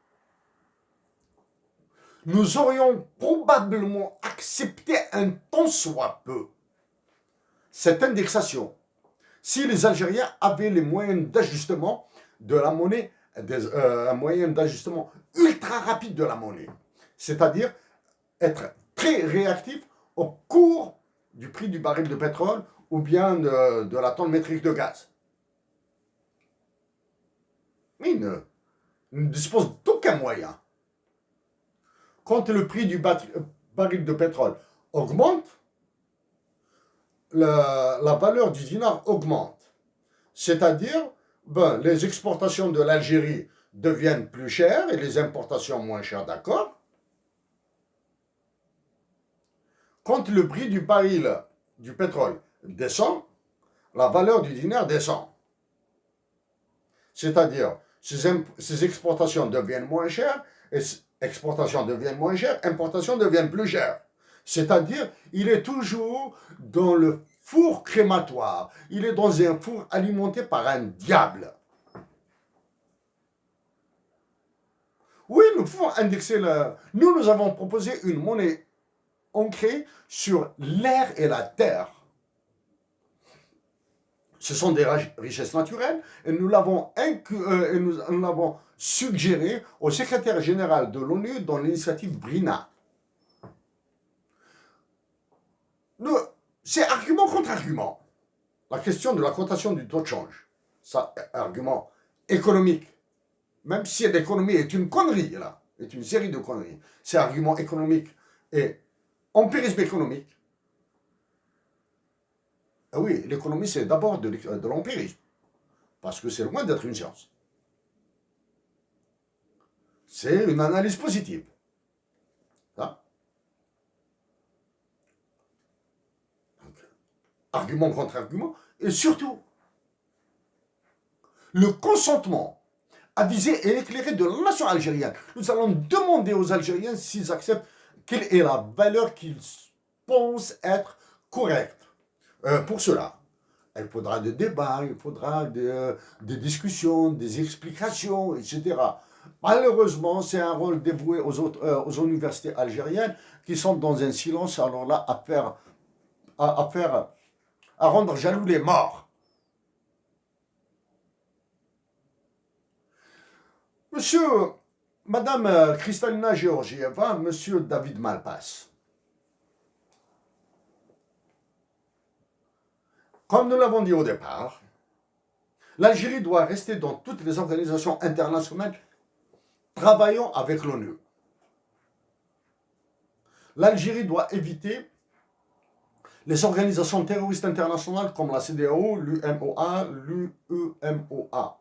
Nous aurions probablement accepté un tant soit peu cette indexation si les Algériens avaient les moyens d'ajustement de la monnaie, un moyen d'ajustement ultra rapide de la monnaie, c'est-à-dire être très réactif au cours du prix du baril de pétrole ou bien de la tonne métrique de gaz. Mais ne dispose d'aucun moyen. Quand le prix du baril de pétrole augmente, la valeur du dinar augmente. C'est-à-dire, les exportations de l'Algérie deviennent plus chères et les importations moins chères, d'accord? Quand le prix du baril du pétrole descend, la valeur du dinar descend. C'est-à-dire, ces exportations deviennent moins chères, et exportations deviennent moins chères, importations deviennent plus chères. C'est-à-dire, il est toujours dans le four crématoire. Il est dans un four alimenté par un diable. Oui, nous pouvons indexer nous avons proposé une monnaie ancrée sur l'air et la terre. Ce sont des richesses naturelles et nous l'avons suggéré au secrétaire général de l'ONU dans l'initiative BRINA. C'est argument contre argument. La question de la cotation du taux de change, ça, argument économique. Même si l'économie est une connerie, là, est une série de conneries. C'est argument économique et empirisme économique. Ah oui, l'économie, c'est d'abord de l'empirisme, parce que c'est loin d'être une science. C'est une analyse positive. Ça. Donc, argument contre argument, et surtout, le consentement avisé et éclairé de la nation algérienne. Nous allons demander aux Algériens s'ils acceptent quelle est la valeur qu'ils pensent être correcte. Pour cela, il faudra des débats, il faudra des discussions, des explications, etc. Malheureusement, c'est un rôle dévoué aux universités algériennes qui sont dans un silence, alors là, à rendre jaloux les morts. Madame Kristalina Georgieva, Monsieur David Malpass. Comme nous l'avons dit au départ, l'Algérie doit rester dans toutes les organisations internationales travaillant avec l'ONU. L'Algérie doit éviter les organisations terroristes internationales comme la CEDEAO, l'UMOA, l'UEMOA.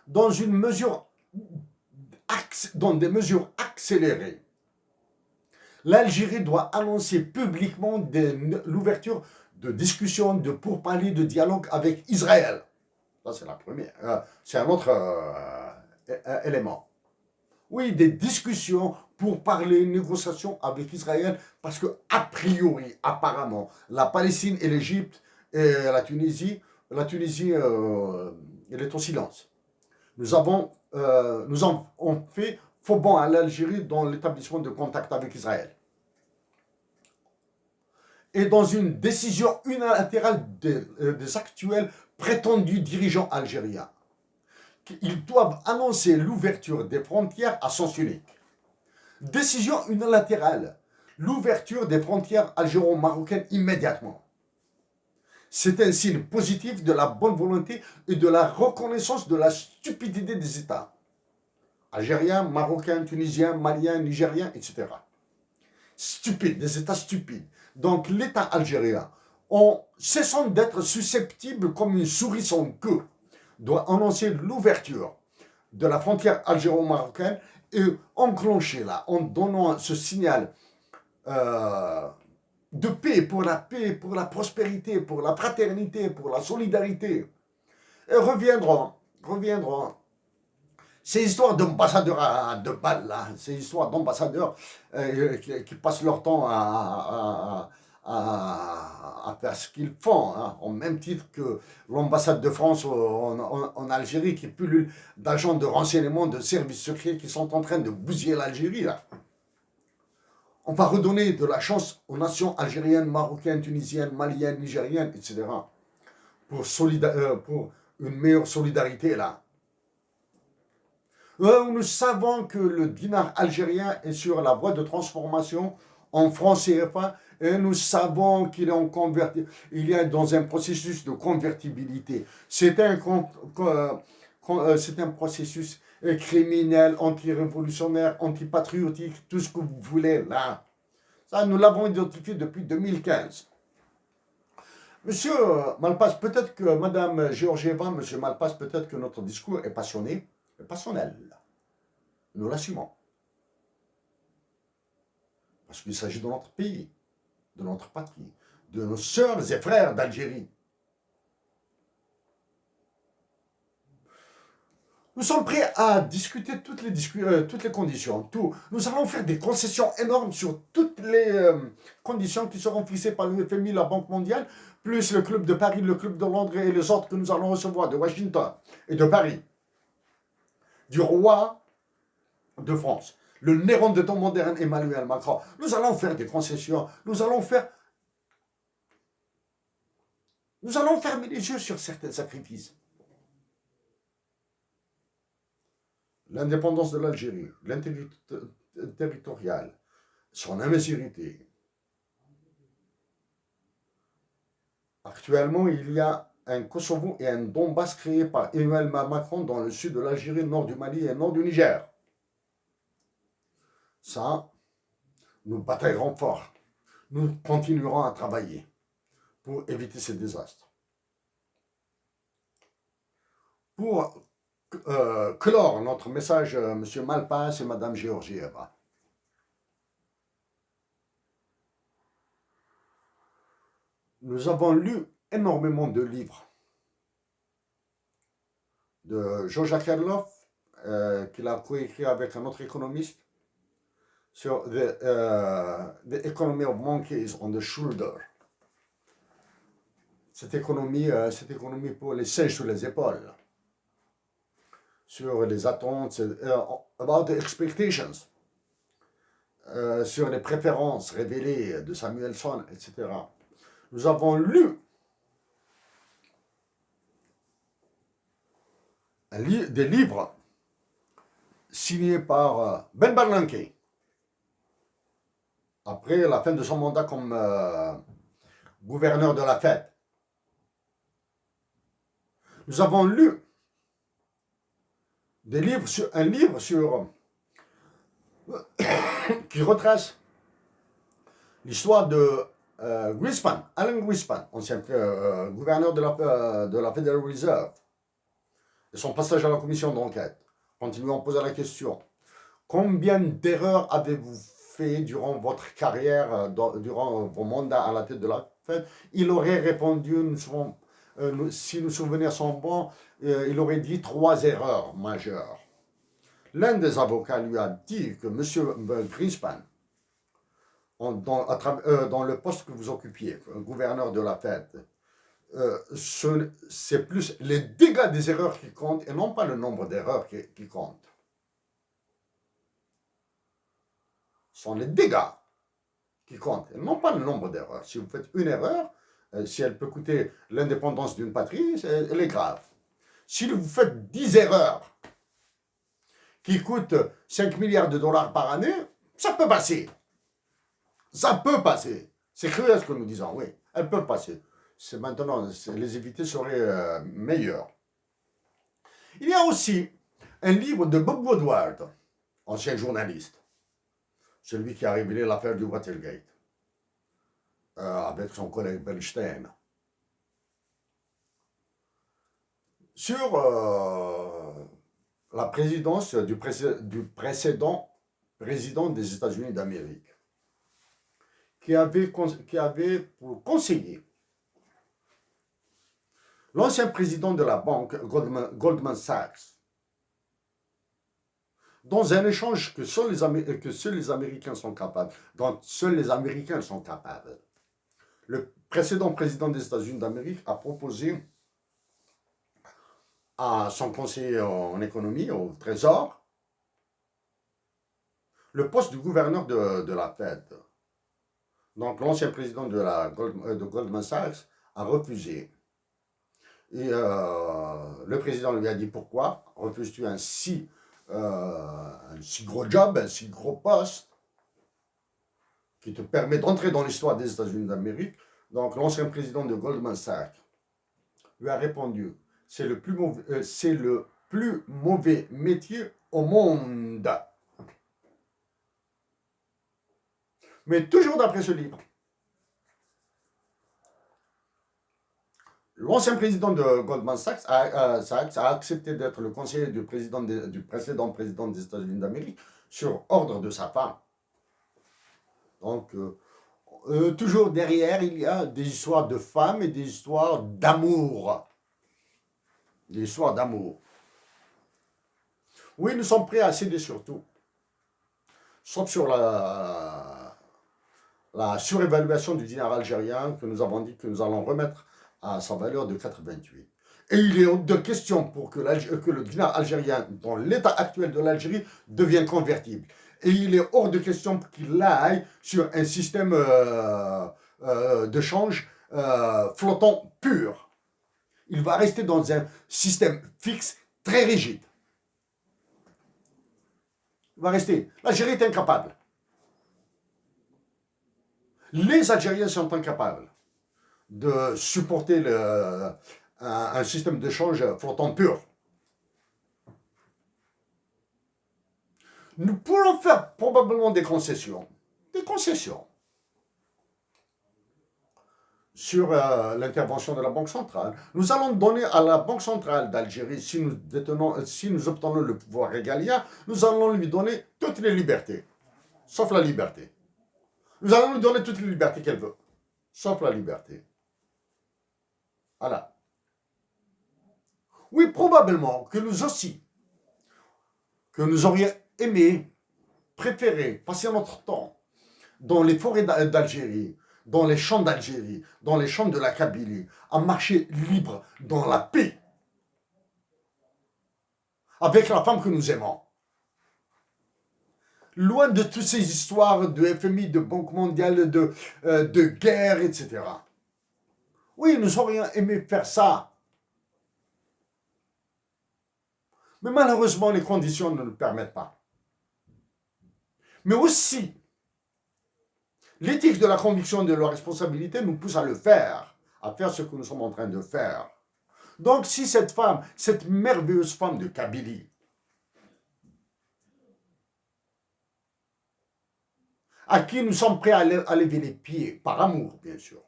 Dans des mesures accélérées. L'Algérie doit annoncer publiquement l'ouverture de discussions, de pourparlers, de dialogue avec Israël. Ça, c'est la première. C'est un autre élément. Oui, des discussions pour parler, négociations avec Israël, parce que, a priori, apparemment, la Palestine et l'Égypte et la Tunisie, elle est en silence. Nous avons fait faux bond à l'Algérie dans l'établissement de contact avec Israël. Et dans une décision unilatérale des actuels prétendus dirigeants algériens, qu'ils doivent annoncer l'ouverture des frontières à sens unique. Décision unilatérale, l'ouverture des frontières algéro-marocaines immédiatement. C'est un signe positif de la bonne volonté et de la reconnaissance de la stupidité des États. Algériens, Marocains, Tunisiens, Maliens, Nigériens, etc. Stupides, des États stupides. Donc l'État algérien, en cessant d'être susceptible comme une souris sans queue, doit annoncer l'ouverture de la frontière algéro-marocaine et enclencher là, en donnant ce signal de paix, pour la prospérité, pour la fraternité, pour la solidarité. Et reviendront ces histoires d'ambassadeurs à deux balles, là, ces histoires d'ambassadeurs qui passent leur temps à faire ce qu'ils font, hein, au même titre que l'ambassade de France en Algérie qui pullule d'agents de renseignement, de services secrets qui sont en train de bousiller l'Algérie, là. On va redonner de la chance aux nations algériennes, marocaines, tunisiennes, maliennes, nigériennes, etc. Pour une meilleure solidarité, là. Nous savons que le dinar algérien est sur la voie de transformation en franc CFA et nous savons qu'il est il est dans un processus de convertibilité. C'est un processus criminel, anti-révolutionnaire, anti-patriotique, tout ce que vous voulez là. Ça, nous l'avons identifié depuis 2015. Monsieur Malpass, peut-être que Madame Georgieva, Monsieur Malpass, peut-être que notre discours est passionné, et passionnel. Nous l'assumons. Parce qu'il s'agit de notre pays, de notre patrie, de nos sœurs et frères d'Algérie. Nous sommes prêts à discuter toutes les conditions, tout. Nous allons faire des concessions énormes sur toutes les conditions qui seront fixées par le FMI, la Banque mondiale, plus le Club de Paris, le Club de Londres et les autres que nous allons recevoir de Washington et de Paris. Du roi de France, le Néron de temps moderne Emmanuel Macron. Nous allons faire des concessions, nous allons fermer les yeux sur certains sacrifices. L'indépendance de l'Algérie, l'intégrité territoriale, son immenséité. Actuellement, il y a un Kosovo et un Donbass créés par Emmanuel Macron dans le sud de l'Algérie, nord du Mali et nord du Niger. Ça, nous bataillerons fort. Nous continuerons à travailler pour éviter ces désastres. Pour clore notre message, M. Malpass et Mme Georgieva. Nous avons lu énormément de livres de Georges Kerloff, qu'il a coécrit avec un autre économiste, sur the Economy of Monkeys on the Shoulder. Cette économie pour les singes sur les épaules. Sur les attentes, about the expectations, sur les préférences révélées de Samuelson, etc. Nous avons lu des livres signés par Ben Bernanke, après la fin de son mandat comme gouverneur de la Fed. Nous avons lu un livre qui retrace l'histoire de Greenspan, Alan Greenspan, ancien gouverneur de la Federal Reserve, et son passage à la commission d'enquête. Continuons à poser la question. Combien d'erreurs avez-vous fait durant votre carrière, durant vos mandats à la tête de la Fed? Il aurait répondu, si nos souvenirs sont bons, il aurait dit 3 erreurs majeures. L'un des avocats lui a dit que M. Greenspan, dans le poste que vous occupiez, gouverneur de la Fed, c'est plus les dégâts des erreurs qui comptent et non pas le nombre d'erreurs qui comptent. Ce sont les dégâts qui comptent et non pas le nombre d'erreurs. Si vous faites une erreur, si elle peut coûter l'indépendance d'une patrie, elle est grave. Si vous faites 10 erreurs qui coûtent 5 milliards de dollars par année, ça peut passer. Ça peut passer. C'est cruel ce que nous disons, oui. Elles peuvent passer. C'est maintenant, les éviter seraient meilleurs. Il y a aussi un livre de Bob Woodward, ancien journaliste, celui qui a révélé l'affaire du Watergate, avec son collègue Bernstein, sur la présidence du précédent président des États-Unis d'Amérique, qui avait pour conseiller l'ancien président de la banque Goldman Sachs, dans un échange que seuls les Américains sont capables, dont seuls les Américains sont capables. Le précédent président des États-Unis d'Amérique a proposé à son conseiller en économie, au Trésor, le poste du gouverneur de la Fed. Donc l'ancien président de Goldman Sachs a refusé. Et le président lui a dit: pourquoi refuses-tu un si gros job, un si gros poste qui te permet d'entrer dans l'histoire des États-Unis d'Amérique? Donc l'ancien président de Goldman Sachs lui a répondu: c'est le plus mauvais métier au monde. Mais toujours d'après ce livre, l'ancien président de Goldman Sachs a accepté d'être le conseiller du précédent président des États-Unis d'Amérique sur ordre de sa femme. Donc, toujours derrière, il y a des histoires de femmes et des histoires d'amour. Des histoires d'amour. Oui, nous sommes prêts à céder sur tout. Sauf sur la surévaluation du dinar algérien que nous avons dit que nous allons remettre à sa valeur de 88. Et il est hors de question pour que le dinar algérien, dans l'état actuel de l'Algérie, devienne convertible. Et il est hors de question qu'il aille sur un système de change flottant pur. Il va rester dans un système fixe très rigide. Il va rester. L'Algérie est incapable. Les Algériens sont incapables de supporter un système de change flottant pur. Nous pourrons faire probablement des concessions. Des concessions. Sur l'intervention de la Banque centrale. Nous allons donner à la Banque centrale d'Algérie, si nous obtenons le pouvoir régalien, nous allons lui donner toutes les libertés, sauf la liberté. Nous allons lui donner toutes les libertés qu'elle veut, sauf la liberté. Voilà. Oui, probablement que nous aussi, que nous aurions aimé, préféré passer notre temps dans les forêts d'Algérie, dans les champs d'Algérie, dans les champs de la Kabylie, à marcher libre dans la paix, avec la femme que nous aimons. Loin de toutes ces histoires de FMI, de Banque mondiale, de guerre, etc. Oui, nous aurions aimé faire ça. Mais malheureusement, les conditions ne le permettent pas. Mais aussi, l'éthique de la conviction de la responsabilité nous pousse à le faire, à faire ce que nous sommes en train de faire. Donc si cette femme, cette merveilleuse femme de Kabylie, à qui nous sommes prêts à lever les pieds, par amour bien sûr,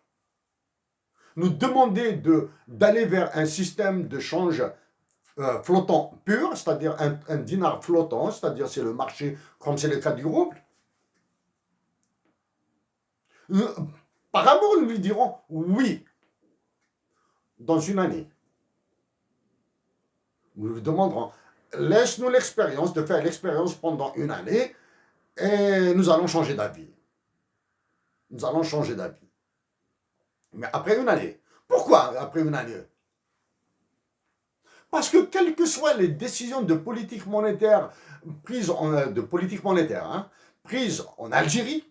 nous demander d'aller vers un système de change flottant pur, c'est-à-dire un dinar flottant, c'est-à-dire c'est le marché comme c'est le cas du rouble, par amour, nous lui dirons oui, dans une année. Nous lui demanderons, laisse-nous l'expérience, de faire l'expérience pendant une année, et nous allons changer d'avis. Nous allons changer d'avis. Mais après une année. Pourquoi après une année? Parce que quelles que soient les décisions de politique monétaire prises en Algérie,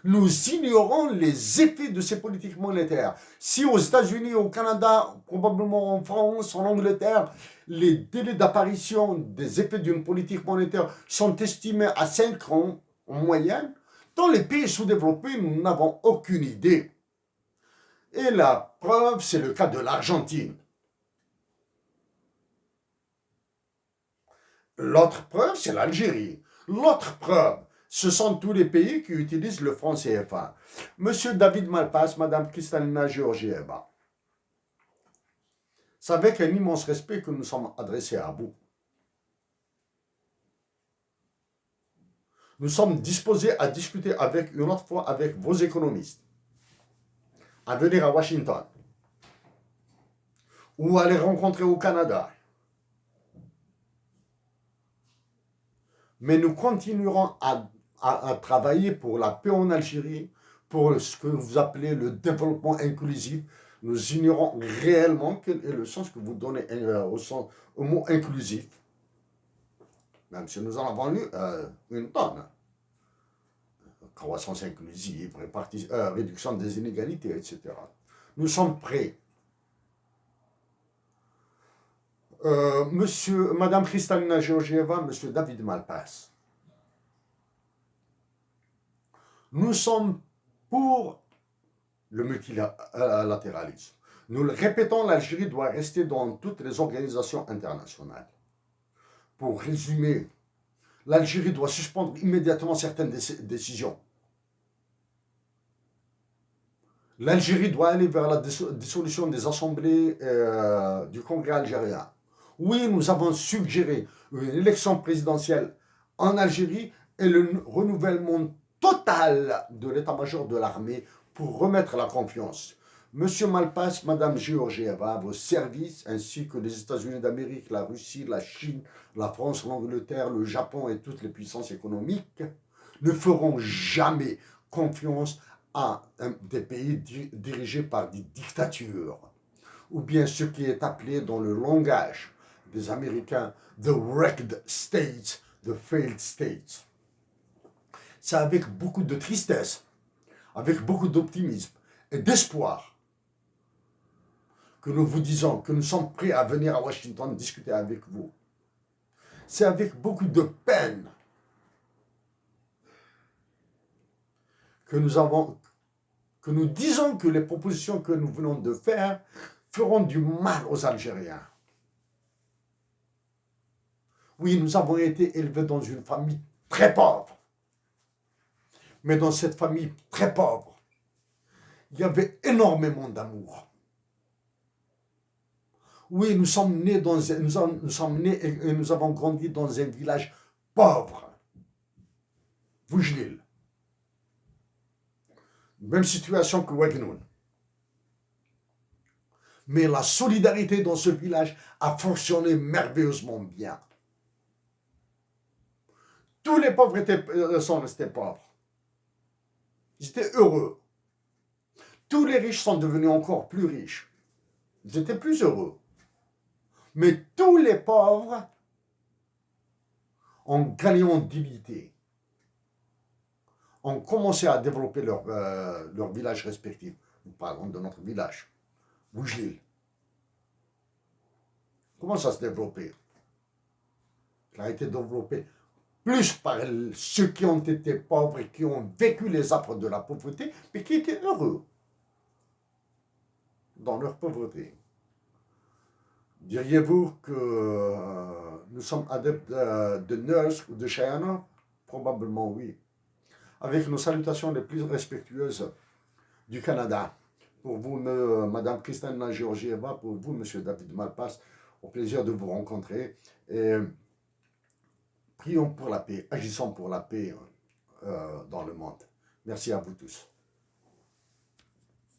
Nous ignorons les effets de ces politiques monétaires. Si aux États-Unis, au Canada, probablement en France, en Angleterre, les délais d'apparition des effets d'une politique monétaire sont estimés à 5 ans en moyenne, dans les pays sous-développés, nous n'avons aucune idée. Et la preuve, c'est le cas de l'Argentine. L'autre preuve, c'est l'Algérie. L'autre preuve, ce sont tous les pays qui utilisent le franc CFA. Monsieur David Malpass, Madame Kristalina Georgieva, c'est avec un immense respect que nous sommes adressés à vous. Nous sommes disposés à discuter avec une autre fois avec vos économistes, à venir à Washington, ou à les rencontrer au Canada. Mais nous continuerons à travailler pour la paix en Algérie, pour ce que vous appelez le développement inclusif. Nous ignorons réellement quel est le sens que vous donnez au mot inclusif. Même si nous en avons lu une tonne. Croissance inclusive, réduction des inégalités, etc. Nous sommes prêts. Madame Kristalina Georgieva, Monsieur David Malpass, nous sommes pour le multilatéralisme. Nous le répétons, l'Algérie doit rester dans toutes les organisations internationales. Pour résumer, l'Algérie doit suspendre immédiatement certaines décisions. L'Algérie doit aller vers la dissolution des assemblées du Congrès algérien. Oui, nous avons suggéré une élection présidentielle en Algérie et le renouvellement total de l'état-major de l'armée pour remettre la confiance. Monsieur Malpass, Madame Georgieva, vos services, ainsi que les États-Unis d'Amérique, la Russie, la Chine, la France, l'Angleterre, le Japon et toutes les puissances économiques, ne feront jamais confiance à des pays dirigés par des dictatures, ou bien ce qui est appelé dans le langage des Américains the wrecked states, the failed states. C'est avec beaucoup de tristesse, avec beaucoup d'optimisme et d'espoir que nous vous disons que nous sommes prêts à venir à Washington discuter avec vous. C'est avec beaucoup de peine que nous disons que les propositions que nous venons de faire feront du mal aux Algériens. Oui, nous avons été élevés dans une famille très pauvre. Mais dans cette famille très pauvre, il y avait énormément d'amour. Oui, nous sommes nés et nous avons grandi dans un village pauvre. Boujlil. Même situation que Wagnoun. Mais la solidarité dans ce village a fonctionné merveilleusement bien. Tous les pauvres sont restés pauvres. Ils étaient heureux. Tous les riches sont devenus encore plus riches. Ils étaient plus heureux. Mais tous les pauvres ont gagné en dignité, ont commencé à développer leur village respectif. Nous parlons de notre village, Boujlil. Comment ça se développé? Il a été développé plus par ceux qui ont été pauvres et qui ont vécu les affres de la pauvreté, mais qui étaient heureux dans leur pauvreté. Diriez-vous que nous sommes adeptes de Nurse ou de Cheyenne? Probablement oui. Avec nos salutations les plus respectueuses du Canada. Pour vous, Madame Kristalina Georgieva, pour vous, Monsieur David Malpass, au plaisir de vous rencontrer. Et prions pour la paix, agissons pour la paix dans le monde. Merci à vous tous.